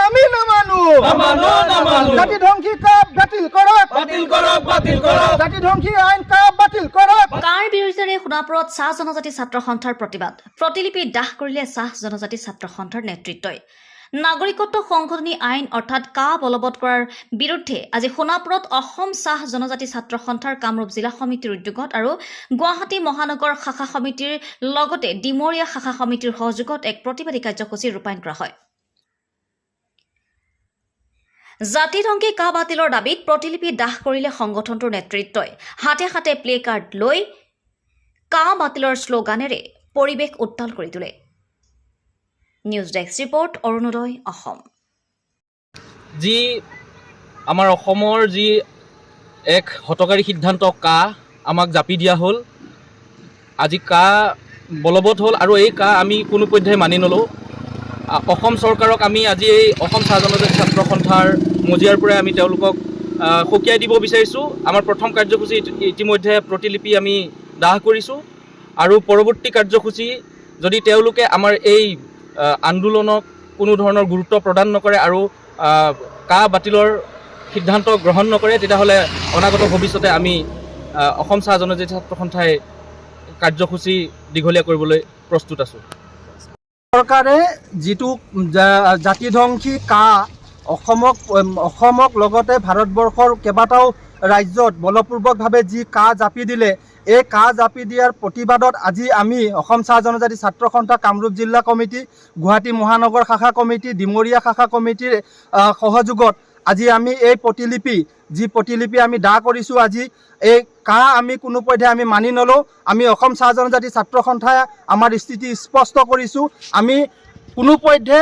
আমি নামানো জাতি ধ্বংসী কাপ বাতিল কৰক জাতি ধ্বংসী আইন কাপ বাতিল কৰক। কাৰ বিৰুদ্ধে সোণাপুৰত চাহ জনজাতি ছাত্ৰ সন্থাৰ প্ৰতিবাদ প্ৰতিলিপি দাহ কৰিলে চাহ জনজাতি ছাত্ৰ সন্থাৰ নেতৃত্বই। নাগৰিকত্ব সংশোধনী আইন অৰ্থাৎ কা বলবৎ কৰাৰ বিৰুদ্ধে আজি সোণাপুৰত অসম চাহ জনজাতি ছাত্ৰ সন্থাৰ কামৰূপ জিলা সমিতিৰ উদ্যোগত আৰু গুৱাহাটী মহানগৰ শাখা সমিতিৰ লগতে ডিমৰীয়া শাখা সমিতিৰ সহযোগত এক প্ৰতিবাদী কাৰ্যসূচী ৰূপায়ণ কৰা হয়। জাতিধ্বংসী কা বাতিলৰ দাবীত প্ৰতিলিপি দাহ কৰিলে সংগঠনটোৰ নেতৃত্বই হাতে হাতে প্লে কাৰ্ড লৈ কা বাতিলৰ শ্লোগানেৰে পৰিৱেশ উত্তাল কৰি তোলে। News desk report Arunodoy Assam. যি আমাৰ অসমৰ যি এক হতকাৰী সিদ্ধান্ত কা আমাক জাপি দিয়া হ'ল, আজি কা বলবৎ হ'ল আৰু এই কা আমি কোনো পধ্যে মানি নলওঁ। অসম চৰকাৰক আমি আজি এই অসম চাহ জনজাতি ছাত্ৰ সন্থাৰ মজিয়াৰ পৰাই আমি তেওঁলোকক সকীয়াই দিব বিচাৰিছোঁ। আমাৰ প্ৰথম কাৰ্যসূচী ইতিমধ্যে প্ৰতিলিপি আমি দাহ কৰিছোঁ আৰু পৰৱৰ্তী কাৰ্যসূচী যদি তেওঁলোকে আমাৰ এই আন্দোলনক কোনো ধৰণৰ গুৰুত্ব প্ৰদান নকৰে আৰু কা বাতিলৰ সিদ্ধান্ত গ্ৰহণ নকৰে, তেতিয়াহ'লে অনাগত ভৱিষ্যতে আমি অসম চাহ জনজাতি ছাত্ৰ সন্থাই কাৰ্যসূচী দীঘলীয়া কৰিবলৈ প্ৰস্তুত আছোঁ। চৰকাৰে যিটো জাতিধ্বংসী কা অসমক লগতে ভাৰতবৰ্ষৰ কেইবাটাও ৰাজ্যত বলপূৰ্বকভাৱে যি কা জাপি দিলে, এই কা জাপি দিয়াৰ প্ৰতিবাদত আজি আমি অসম চাহ জনজাতি ছাত্ৰ সন্থা কামৰূপ জিলা কমিটি, গুৱাহাটী মহানগৰ শাখা কমিটি, ডিমৰীয়া শাখা কমিটিৰ সহযোগত আজি আমি এই প্ৰতিলিপি আমি দাহ কৰিছোঁ। আজি এই কা আমি কোনো পধ্যে আমি মানি নলওঁ। আমি অসম চাহ জনজাতি ছাত্ৰ সন্থাই আমাৰ স্থিতি স্পষ্ট কৰিছোঁ। আমি কোনো পধ্যে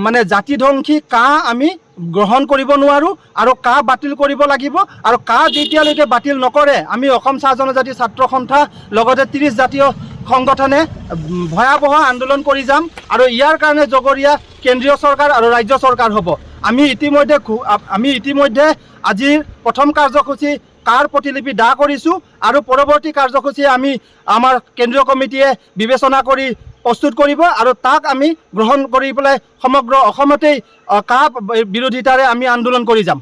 মানে জাতিধ্বংসী কা আমি গ্ৰহণ কৰিব নোৱাৰোঁ আৰু কা বাতিল কৰিব লাগিব। আৰু কা যেতিয়ালৈকে বাতিল নকৰে আমি অসম চাহ জনজাতি ছাত্ৰ সন্থা লগতে 30 জাতীয় সংগঠনে ভয়াৱহ আন্দোলন কৰি যাম আৰু ইয়াৰ কাৰণে জগৰীয়া কেন্দ্ৰীয় চৰকাৰ আৰু ৰাজ্য চৰকাৰ হ'ব। আমি ইতিমধ্যে আজিৰ প্ৰথম কাৰ্যসূচী কাৰ প্ৰতিলিপি দাহ কৰিছোঁ আৰু পৰৱৰ্তী কাৰ্যসূচী আমি আমাৰ কেন্দ্ৰীয় কমিটিয়ে বিবেচনা কৰি প্ৰস্তুত কৰিব আৰু তাক আমি গ্ৰহণ কৰি পেলাই সমগ্ৰ অসমতেই কা বিৰোধিতাৰে আমি আন্দোলন কৰি যাম।